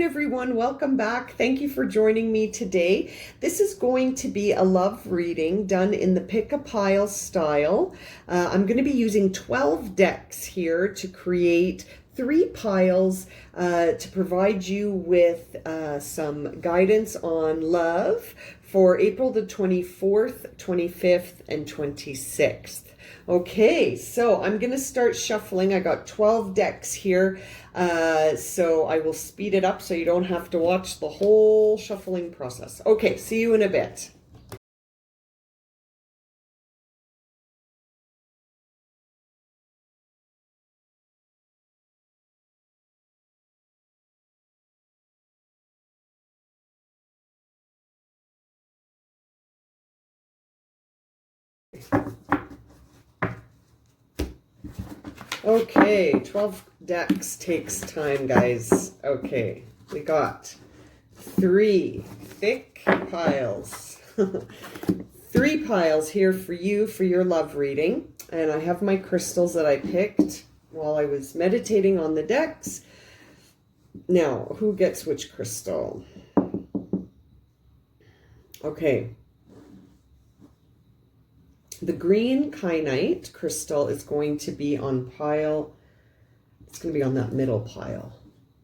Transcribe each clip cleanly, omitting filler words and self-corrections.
everyone. Welcome back. Thank you for joining me today. This is going to be a love reading done in the pick a pile style. I'm going to be using 12 decks here to create 3 piles to provide you with some guidance on love for April the 24th, 25th, and 26th. Okay, so I'm going to start shuffling. I got 12 decks here, so I will speed it up so you don't have to watch the whole shuffling process. Okay, see you in a bit. Okay, 12 decks takes time, guys. Okay, we got 3 thick piles. 3 piles here for you for your love reading. And I have my crystals that I picked while I was meditating on the decks. Now, who gets which crystal? Okay. The green Kyanite crystal is going to be on pile, it's going to be on that middle pile.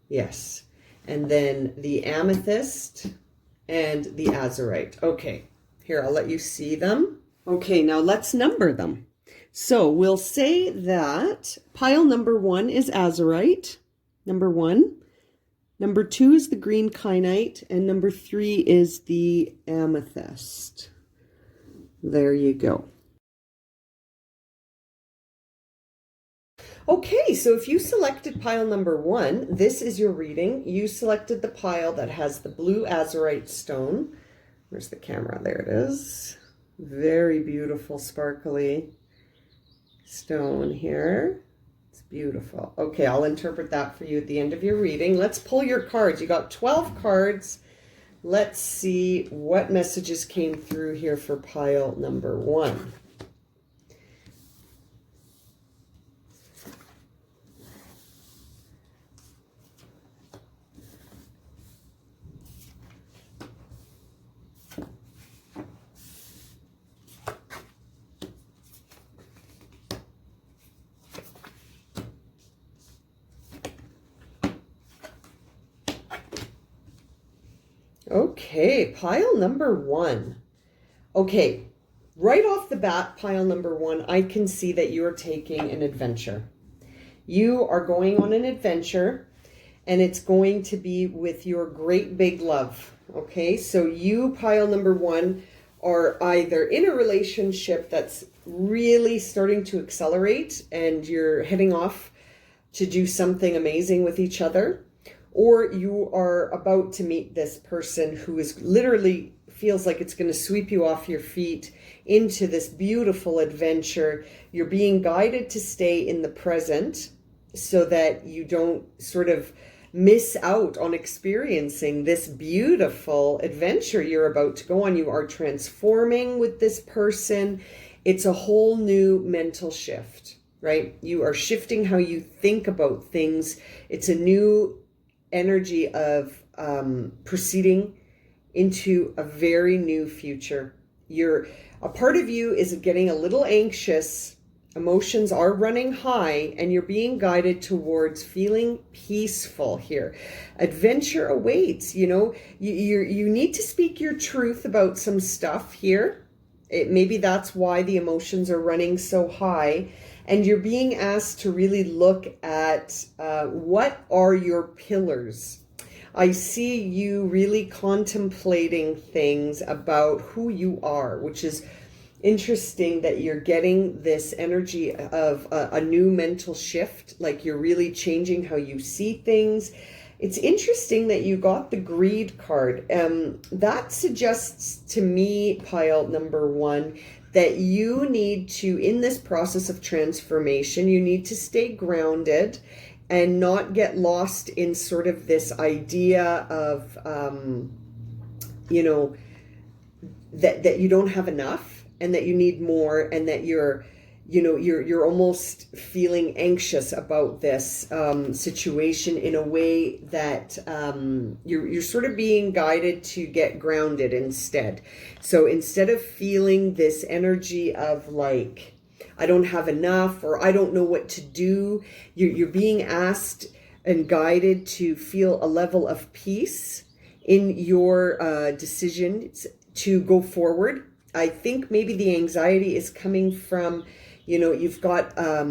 Yes. And then the Amethyst and the Azurite. Okay, here, I'll let you see them. Okay, now let's number them. So we'll say that pile number 1 is Azurite, number 1. Number 2 is the green Kyanite, and number 3 is the Amethyst. There you go. Okay, so if you selected pile number 1, this is your reading. You selected the pile that has the blue Azurite stone. Where's the camera? There it is. Very beautiful, sparkly stone here. It's beautiful. Okay, I'll interpret that for you at the end of your reading. Let's pull your cards. You got 12 cards. Let's see what messages came through here for pile number 1. Okay, pile number 1. Okay, right off the bat, pile number 1, I can see that you are taking an adventure. You are going on an adventure, and it's going to be with your great big love. Okay, so you, pile number 1, are either in a relationship that's really starting to accelerate and you're heading off to do something amazing with each other, or you are about to meet this person who is literally feels like it's going to sweep you off your feet into this beautiful adventure. You're being guided to stay in the present so that you don't sort of miss out on experiencing this beautiful adventure you're about to go on. You are transforming with this person. It's a whole new mental shift, right? You are shifting how you think about things. It's a new energy of proceeding into a very new future. A part of you is getting a little anxious. Emotions are running high, and you're being guided towards feeling peaceful here. Adventure awaits. You know, you need to speak your truth about some stuff here. Maybe that's why the emotions are running so high. And you're being asked to really look at what are your pillars. I see you really contemplating things about who you are, which is interesting that you're getting this energy of a new mental shift, like you're really changing how you see things. It's interesting that you got the greed card. That suggests to me, pile number 1, that you need to, in this process of transformation, you need to stay grounded and not get lost in sort of this idea of, you know, that you don't have enough and that you need more, and that you're you're almost feeling anxious about this situation in a way that you're sort of being guided to get grounded instead. So instead of feeling this energy of like, I don't have enough, or I don't know what to do, you're being asked and guided to feel a level of peace in your decision to go forward. I think maybe the anxiety is coming from, you've got a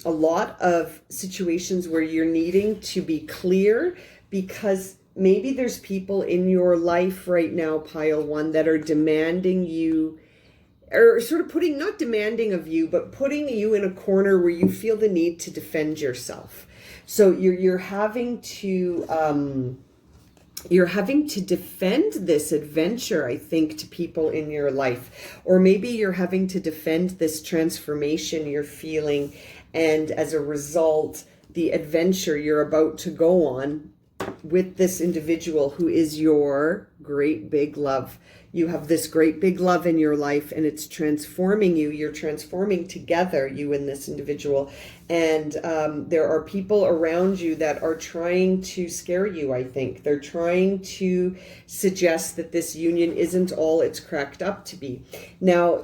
lot of situations where you're needing to be clear, because maybe there's people in your life right now, pile one, that are demanding you, or sort of not demanding of you, but putting you in a corner where you feel the need to defend yourself. So you're having to defend this adventure, I think, to people in your life. Or maybe you're having to defend this transformation you're feeling, and as a result, the adventure you're about to go on with this individual who is your great big love. You have this great big love in your life, and it's transforming you. You're transforming together, you and this individual. And there are people around you that are trying to scare you, I think. They're trying to suggest that this union isn't all it's cracked up to be. Now,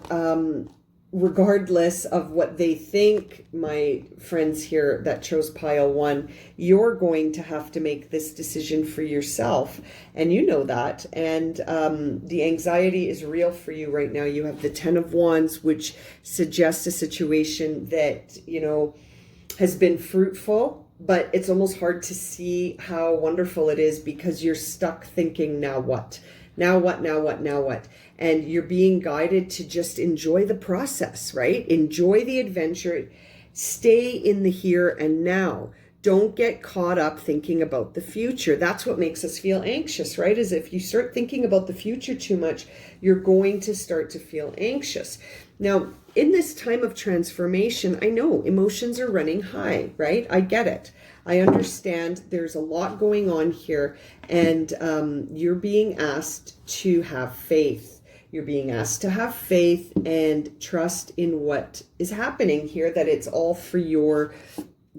regardless of what they think, my friends here that chose pile one, you're going to have to make this decision for yourself. And you know that. And the anxiety is real for you right now. You have the 10 of Wands, which suggests a situation that, has been fruitful, but it's almost hard to see how wonderful it is, because you're stuck thinking, now what? Now what, now what, now what? And you're being guided to just enjoy the process, right? Enjoy the adventure. Stay in the here and now. Don't get caught up thinking about the future. That's what makes us feel anxious, right? Is if you start thinking about the future too much, you're going to start to feel anxious. Now, in this time of transformation, I know emotions are running high, right? I get it. I understand there's a lot going on here, and you're being asked to have faith. You're being asked to have faith and trust in what is happening here, that it's all for your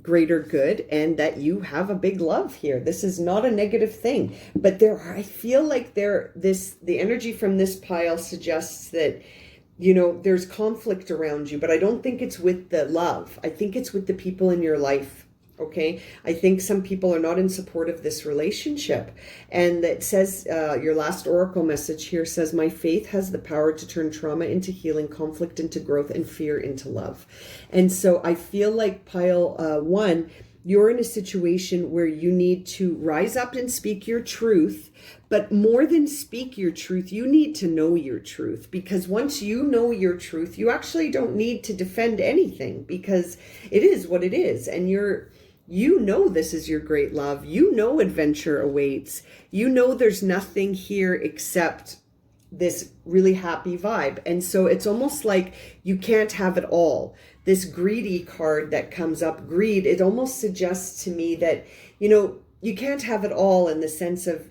greater good, and that you have a big love here. This is not a negative thing, but I feel like the energy from this pile suggests that, there's conflict around you, but I don't think it's with the love. I think it's with the people in your life. Okay. I think some people are not in support of this relationship. And it says, your last oracle message here says, my faith has the power to turn trauma into healing, conflict into growth, and fear into love. And so I feel like pile one, you're in a situation where you need to rise up and speak your truth. But more than speak your truth, you need to know your truth, because once you know your truth, you actually don't need to defend anything, because it is what it is. And this is your great love. Adventure awaits. There's nothing here except this really happy vibe. And so it's almost like you can't have it all. This greedy card that comes up, greed, it almost suggests to me that, you can't have it all, in the sense of,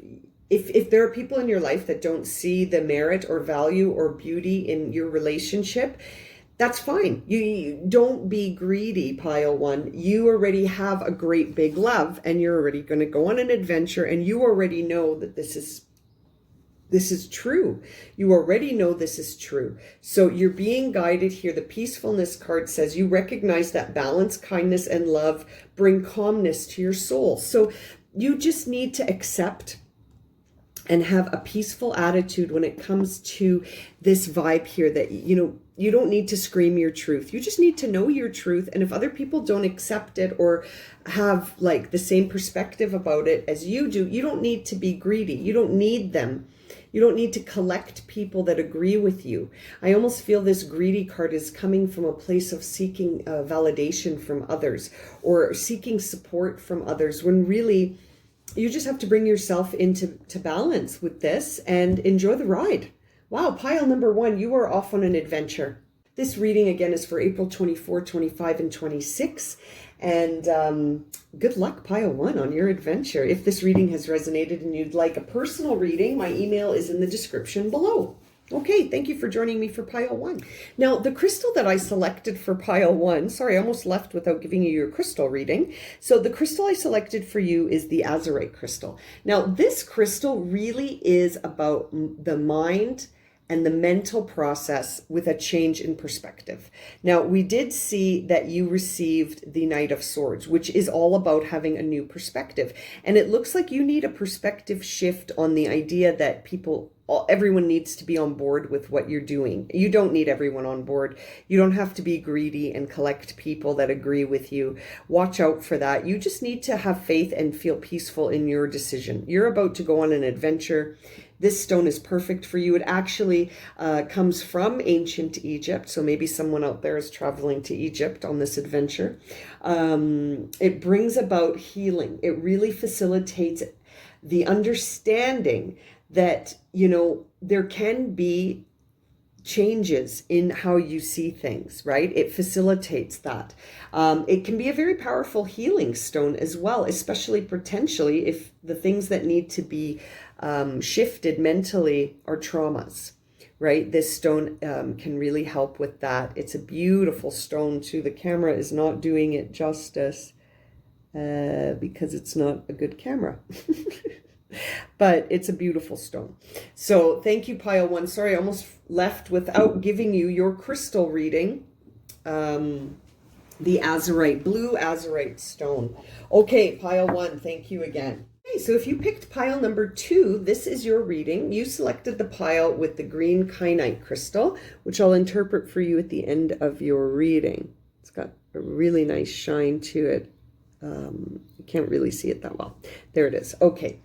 if there are people in your life that don't see the merit or value or beauty in your relationship, that's fine. You don't be greedy, pile one. You already have a great big love, and you're already going to go on an adventure, and you already know that this is true. You already know this is true. So you're being guided here. The peacefulness card says you recognize that balance, kindness, and love bring calmness to your soul. So you just need to accept and have a peaceful attitude when it comes to this vibe here, that, you don't need to scream your truth. You just need to know your truth. And if other people don't accept it or have like the same perspective about it as you do, you don't need to be greedy. You don't need them. You don't need to collect people that agree with you. I almost feel this greedy card is coming from a place of seeking validation from others, or seeking support from others, when really you just have to bring yourself into balance with this and enjoy the ride. Wow, pile number one, you are off on an adventure. This reading again is for April 24, 25, and 26. And good luck, pile one, on your adventure. If this reading has resonated and you'd like a personal reading, my email is in the description below. Okay, thank you for joining me for pile 1. Now, the crystal that I selected for pile 1, sorry, I almost left without giving you your crystal reading. So the crystal I selected for you is the Azurite crystal. Now, this crystal really is about the mind and the mental process with a change in perspective. Now, we did see that you received the Knight of Swords, which is all about having a new perspective. And it looks like you need a perspective shift on the idea that everyone needs to be on board with what you're doing. You don't need everyone on board. You don't have to be greedy and collect people that agree with you. Watch out for that. You just need to have faith and feel peaceful in your decision. You're about to go on an adventure. This stone is perfect for you. It actually comes from ancient Egypt. So maybe someone out there is traveling to Egypt on this adventure. It brings about healing. It really facilitates the understanding that, there can be changes in how you see things, right? It facilitates that. It can be a very powerful healing stone as well, especially potentially if the things that need to be shifted mentally are traumas, right? This stone can really help with that. It's a beautiful stone too. The camera is not doing it justice because it's not a good camera. But it's a beautiful stone. So thank you, pile 1. Sorry, I almost left without giving you your crystal reading. The Azurite, blue Azurite stone. Okay, pile 1, thank you again. Okay, so if you picked pile number 2, this is your reading. You selected the pile with the green Kyanite crystal, which I'll interpret for you at the end of your reading. It's got a really nice shine to it. You can't really see it that well. There it is. Okay,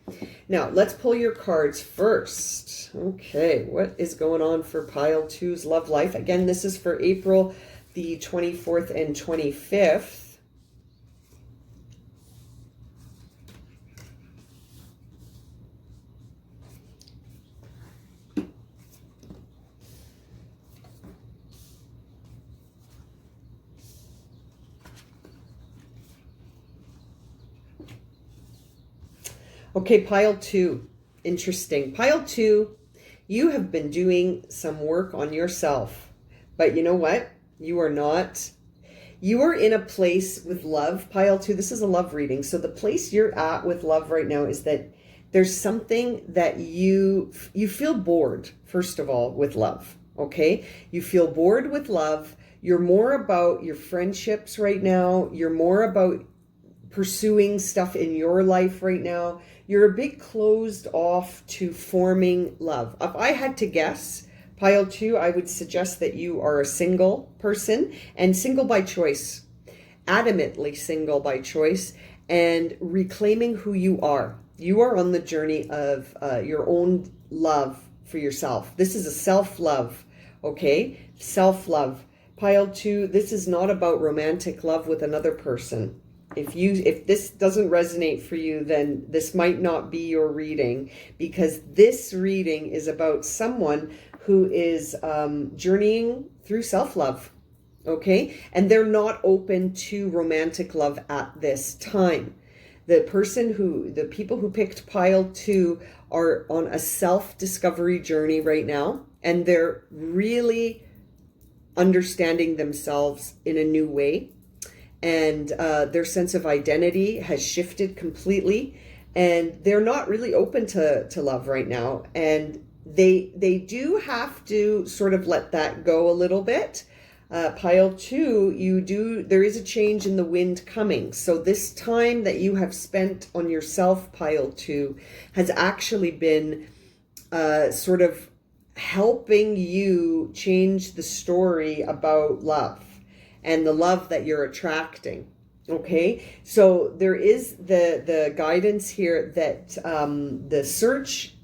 now let's pull your cards first. Okay, what is going on for pile 2's love life? Again, this is for April the 24th and 25th. Okay, pile 2. Interesting. Pile 2, you have been doing some work on yourself. But you know what? You are not. You are in a place with love. Pile 2, this is a love reading. So the place you're at with love right now is that there's something that you feel bored, first of all, with love. Okay? You feel bored with love. You're more about your friendships right now. You're more about pursuing stuff in your life right now. You're a bit closed off to forming love. If I had to guess, pile 2, I would suggest that you are a single person and single by choice, adamantly single by choice, and reclaiming who you are. You are on the journey of your own love for yourself. This is a self-love, okay? Self-love. Pile 2, this is not about romantic love with another person. If this doesn't resonate for you, then this might not be your reading, because this reading is about someone who is journeying through self-love, okay? And they're not open to romantic love at this time. The people who picked pile 2 are on a self-discovery journey right now, and they're really understanding themselves in a new way. And their sense of identity has shifted completely, and they're not really open to love right now. And they do have to sort of let that go a little bit. Pile 2, there is a change in the wind coming. So this time that you have spent on yourself, pile 2, has actually been sort of helping you change the story about love and the love that you're attracting. Okay, so there is the guidance here that the search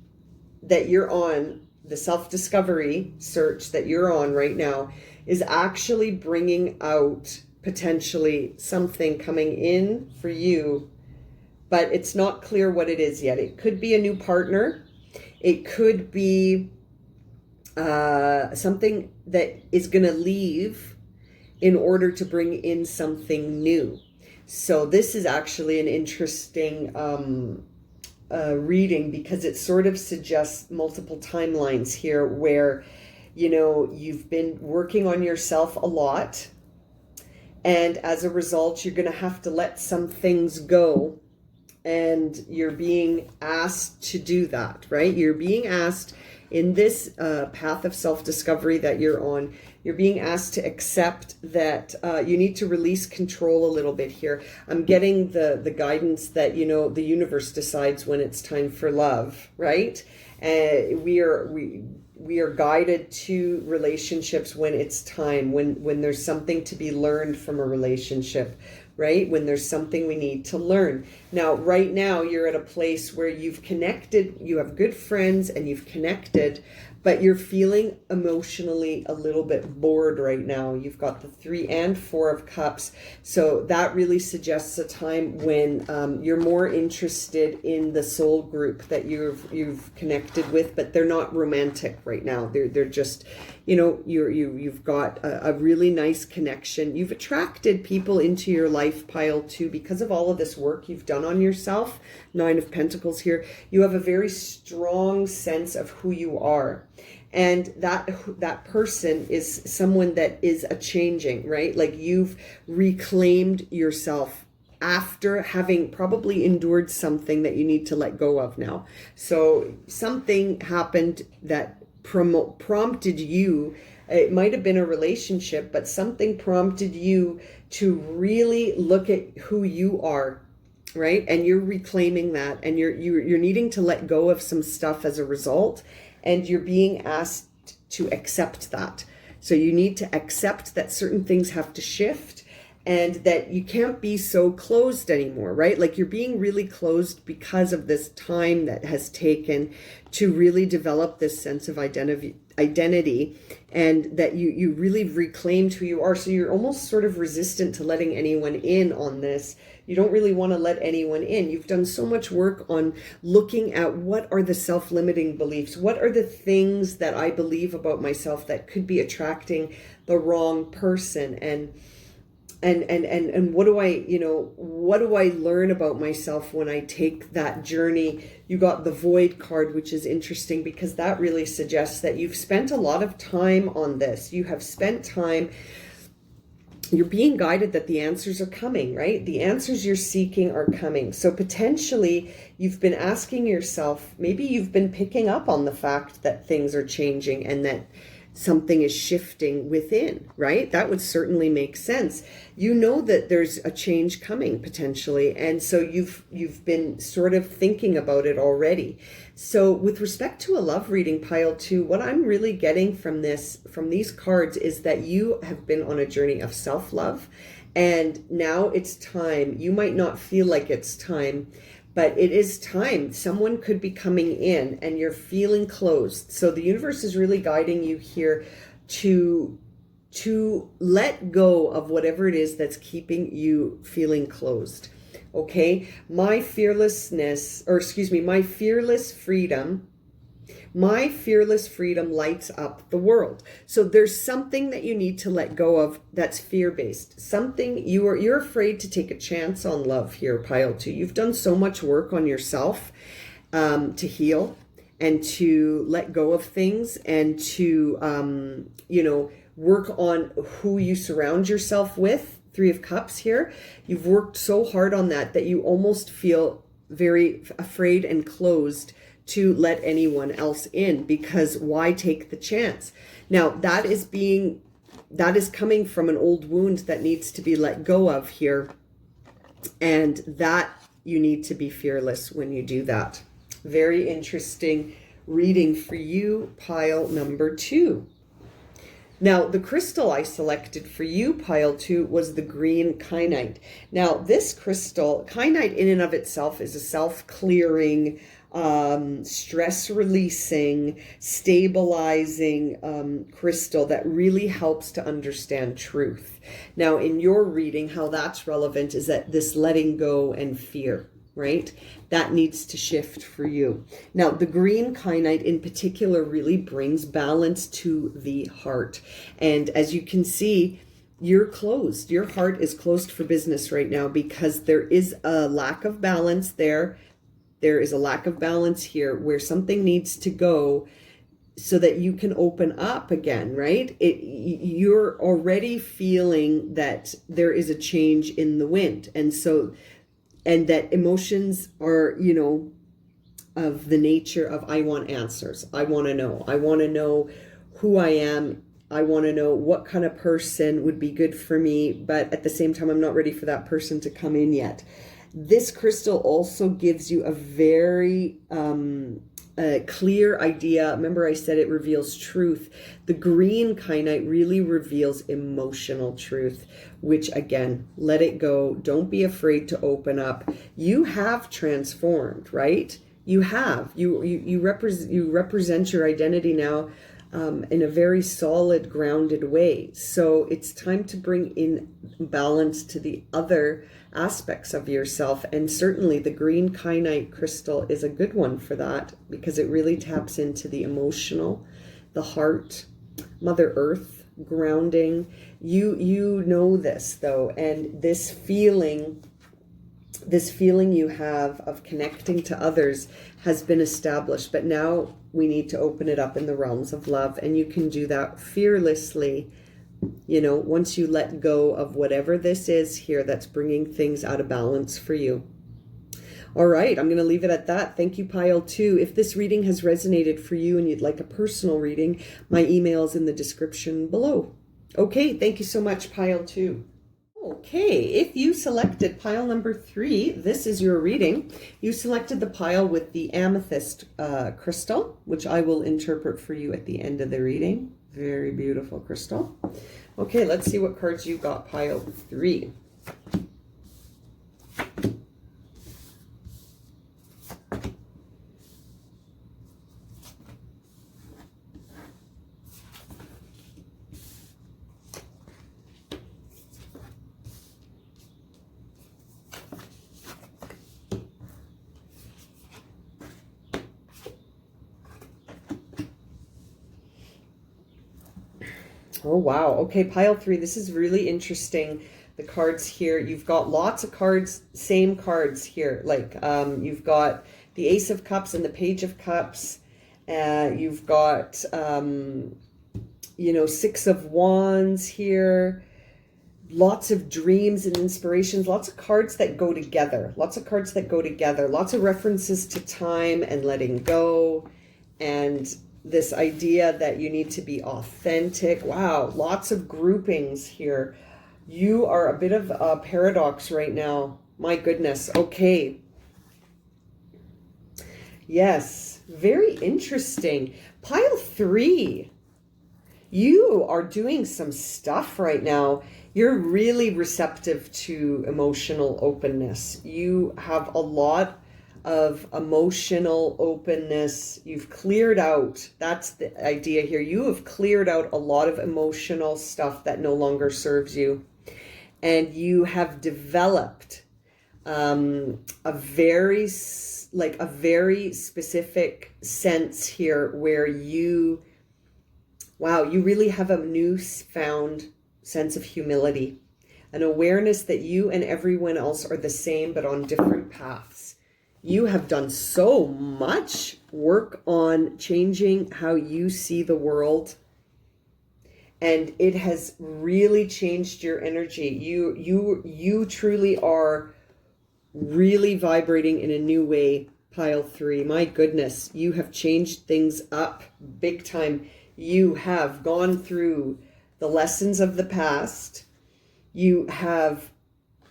that you're on, the self-discovery search that you're on right now, is actually bringing out potentially something coming in for you, but it's not clear what it is yet. It could be a new partner. It could be something that is going to leave in order to bring in something new. So this is actually an interesting reading because it sort of suggests multiple timelines here where, you know, you've been working on yourself a lot. And as a result, you're going to have to let some things go. And you're being asked to do that, right? You're being asked in this path of self-discovery that you're on, you're being asked to accept that you need to release control a little bit here. I'm getting the guidance that, you know, the universe decides when it's time for love, right? We are guided to relationships when it's time, when there's something to be learned from a relationship, right? When there's something we need to learn. Now, right now, you're at a place where you've connected, you have good friends and you've connected, but you're feeling emotionally a little bit bored right now. You've got the 3 and 4 of Cups. So that really suggests a time when you're more interested in the soul group that you've connected with, but they're not romantic right now. They're just, you know, you've got a really nice connection. You've attracted people into your life, pile 2, because of all of this work you've done on yourself. 9 of Pentacles here. You have a very strong sense of who you are. And that person is someone that is a changing, right? Like you've reclaimed yourself after having probably endured something that you need to let go of now. So something happened that prompted you, it might have been a relationship, but something prompted you to really look at who you are, right? And you're reclaiming that, and you're needing to let go of some stuff as a result, and you're being asked to accept that. So you need to accept that certain things have to shift and that you can't be so closed anymore, right? Like you're being really closed because of this time that has taken to really develop this sense of identity, and that you really reclaimed who you are. So you're almost sort of resistant to letting anyone in on this. You don't really want to let anyone in. You've done so much work on looking at what are the self-limiting beliefs? What are the things that I believe about myself that could be attracting the wrong person? And what do I learn about myself when I take that journey? You got the Void card, which is interesting because that really suggests that you've spent a lot of time on this. You have spent time. You're being guided that the answers are coming, right? The answers you're seeking are coming. So potentially you've been asking yourself, maybe you've been picking up on the fact that things are changing and that something is shifting within, right? That would certainly make sense. You know that there's a change coming potentially. And so you've been sort of thinking about it already. So with respect to a love reading, pile 2, what I'm really getting from these cards is that you have been on a journey of self-love, and now it's time. You might not feel like it's time, but it is time. Someone could be coming in and you're feeling closed. So the universe is really guiding you here to let go of whatever it is that's keeping you feeling closed. Okay, my fearless freedom lights up the world. So there's something that you need to let go of that's fear-based. Something you're afraid to take a chance on love here, pile 2. You've done so much work on yourself to heal and to let go of things and to work on who you surround yourself with. 3 of Cups here. You've worked so hard on that you almost feel very afraid and closed to let anyone else in, because why take the chance? Now that is coming from an old wound that needs to be let go of here, and that you need to be fearless when you do that. Very interesting reading for you, pile number 2. Now, the crystal I selected for you, pile 2, was the green Kyanite. Now, this crystal, Kyanite in and of itself, is a self-clearing, stress-releasing, stabilizing crystal that really helps to understand truth. Now, in your reading, how that's relevant is that this letting go and fear, right? That needs to shift for you. Now, the green Kyanite in particular really brings balance to the heart. And as you can see, you're closed. Your heart is closed for business right now because there is a lack of balance there. there is a lack of balance here where something needs to go so that you can open up again, right? You're already feeling that there is a change in the wind. And that emotions are, of the nature of, I want answers. I want to know who I am. I want to know what kind of person would be good for me. But at the same time, I'm not ready for that person to come in yet. This crystal also gives you a very clear idea. Remember, I said it reveals truth. The green kyanite really reveals emotional truth, which again, let it go. Don't be afraid to open up. You have transformed, right? You have. You represent your identity now in a very solid, grounded way. So it's time to bring in balance to the other aspects of yourself. And certainly the green kyanite crystal is a good one for that, because it really taps into the emotional, the heart, Mother Earth, grounding. You know this though, and this feeling you have of connecting to others has been established, but now we need to open it up in the realms of love, and you can do that fearlessly, once you let go of whatever this is here that's bringing things out of balance for you. All right, I'm going to leave it at that. Thank you, Pile 2. If this reading has resonated for you and you'd like a personal reading, my email is in the description below. Okay, thank you so much, Pile 2. Okay, if you selected pile number 3, this is your reading. You selected the pile with the amethyst crystal, which I will interpret for you at the end of the reading. Very beautiful crystal. Okay, let's see what cards you got, pile 3. Oh, wow. Okay, pile 3. This is really interesting. The cards here, you've got lots of cards, same cards here. Like you've got the Ace of Cups and the Page of Cups. You've got, Six of Wands here. Lots of dreams and inspirations. Lots of cards that go together. Lots of references to time and letting go. And this idea that you need to be authentic. Wow, lots of groupings here. You are a bit of a paradox right now. My goodness. Okay. Yes, very interesting. Pile 3. You are doing some stuff right now. You're really receptive to emotional openness. You have a lot of emotional openness. You've cleared out, that's the idea here. You have cleared out a lot of emotional stuff that no longer serves you. And you have developed a very specific sense here where you really have a newfound sense of humility, an awareness that you and everyone else are the same but on different paths. You have done so much work on changing how you see the world, and it has really changed your energy. You truly are really vibrating in a new way, pile 3. My goodness, you have changed things up big time. You have gone through the lessons of the past. You have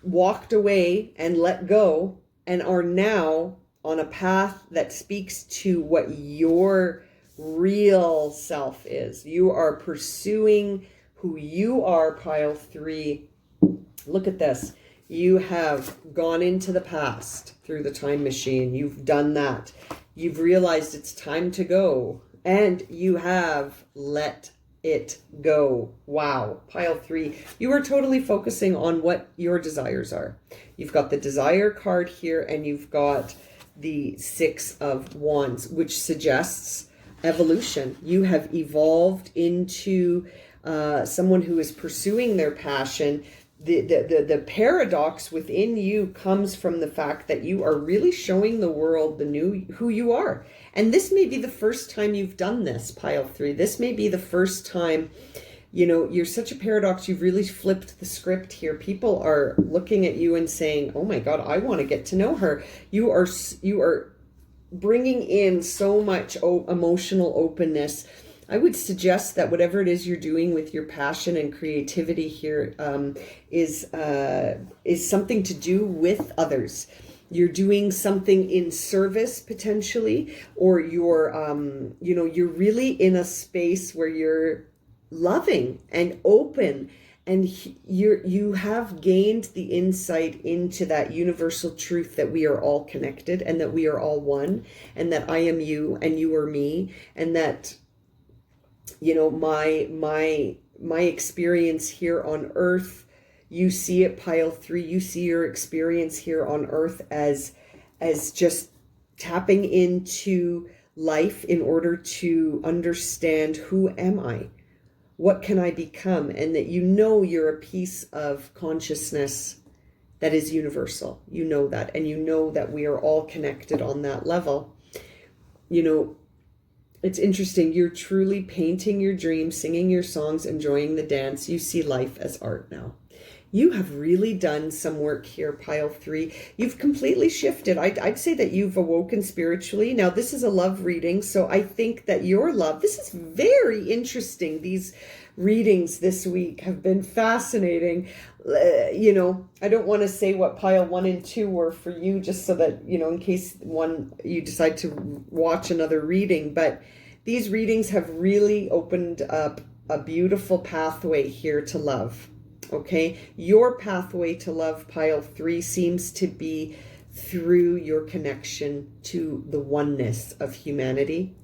walked away and let go, and are now on a path that speaks to what your real self is. You are pursuing who you are, pile 3. Look at this. You have gone into the past through the time machine. You've done that. You've realized it's time to go, and you have let it go. Wow. Pile 3. You are totally focusing on what your desires are. You've got the desire card here, and you've got the 6 of Wands, which suggests evolution. You have evolved into someone who is pursuing their passion. the paradox within you comes from the fact that you are really showing the world the new who you are. And this may be the first time you've done this, pile 3. This may be the first time, you know, you're such a paradox. You've really flipped the script here. People are looking at you and saying, oh my God, I want to get to know her. You are bringing in so much emotional openness. I would suggest that whatever it is you're doing with your passion and creativity here is something to do with others. You're doing something in service potentially, or you're, you know, you're really in a space where you're loving and open, and you have gained the insight into that universal truth that we are all connected and that we are all one, and that I am you and you are me, and that, you know, my experience here on earth, you see it, pile 3, you see your experience here on earth as just tapping into life in order to understand, who am I? What can I become? And that you know you're a piece of consciousness that is universal. You know that, and you know that we are all connected on that level. You know, it's interesting. You're truly painting your dreams, singing your songs, enjoying the dance. You see life as art now. You have really done some work here, pile 3. You've completely shifted. I'd say that you've awoken spiritually. Now, this is a love reading, so I think that your love, this is very interesting. These readings this week have been fascinating. You know, I don't want to say what pile 1 and 2 were for you, just so that, you know, in case you decide to watch another reading, but these readings have really opened up a beautiful pathway here to love. Okay, your pathway to love, pile 3, seems to be through your connection to the oneness of humanity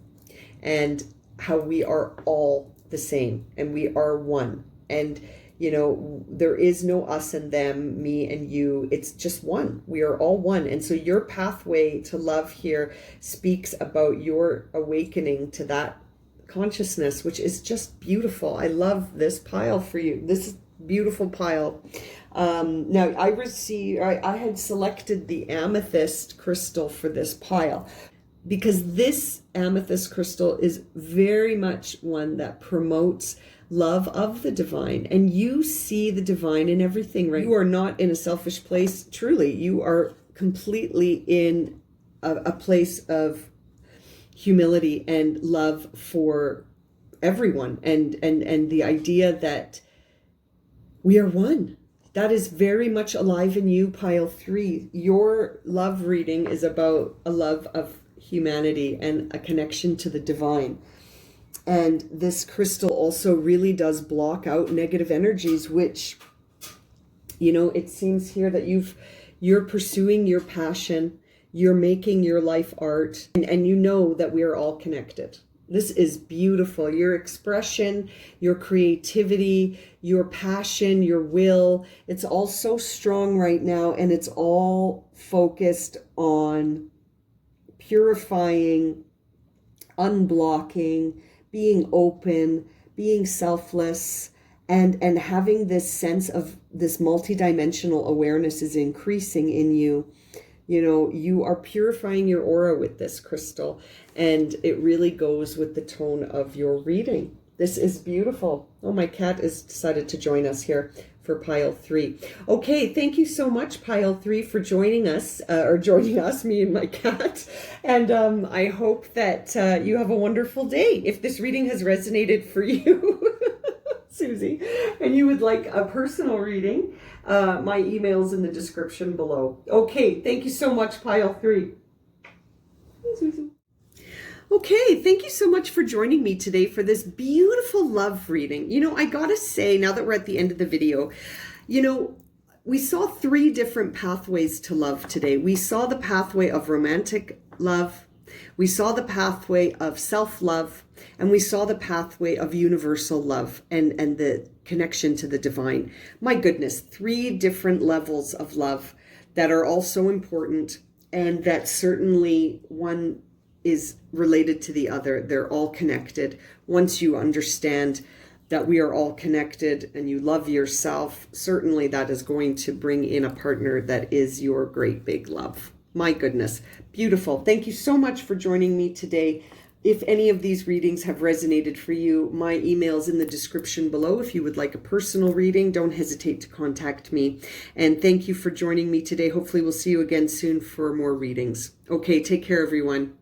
and how we are all the same and we are one. And, you know, there is no us and them, me and you. It's just one. We are all one. And so your pathway to love here speaks about your awakening to that consciousness, which is just beautiful. I love this pile for you. This is beautiful pile. Now I had selected the amethyst crystal for this pile because this amethyst crystal is very much one that promotes love of the divine, and you see the divine in everything, right? You are not in a selfish place. Truly, you are completely in a place of humility and love for everyone, and the idea that we are one. That is very much alive in you, pile 3. Your love reading is about a love of humanity and a connection to the divine. And this crystal also really does block out negative energies, which, you know, it seems here that you're pursuing your passion, you're making your life art, and you know that we are all connected. This is beautiful. Your expression, your creativity, your passion, your will, it's all so strong right now, and it's all focused on purifying, unblocking, being open, being selfless, and having this sense of this multidimensional awareness is increasing in you. You know, you are purifying your aura with this crystal, and it really goes with the tone of your reading. This is beautiful. Oh, my cat has decided to join us here for pile 3. Okay, thank you so much, pile 3, for joining us, me and my cat. And I hope that you have a wonderful day. If this reading has resonated for you, Susie, and you would like a personal reading, my email's in the description below. Okay, thank you so much, pile 3. Hey, Susie. Okay, thank you so much for joining me today for this beautiful love reading. You know, I gotta say, now that we're at the end of the video, you know, we saw 3 different pathways to love today. We saw the pathway of romantic love, we saw the pathway of self-love, and we saw the pathway of universal love and the connection to the divine. My goodness, 3 different levels of love that are all so important, and that certainly one is related to the other. They're all connected once you understand that we are all connected and you love yourself, certainly that is going to bring in a partner that is your great big love. My goodness, beautiful. Thank you so much for joining me today. If any of these readings have resonated for you, my email's in the description below. If you would like a personal reading, don't hesitate to contact me. And thank you for joining me today. Hopefully we'll see you again soon for more readings. Okay, take care, everyone.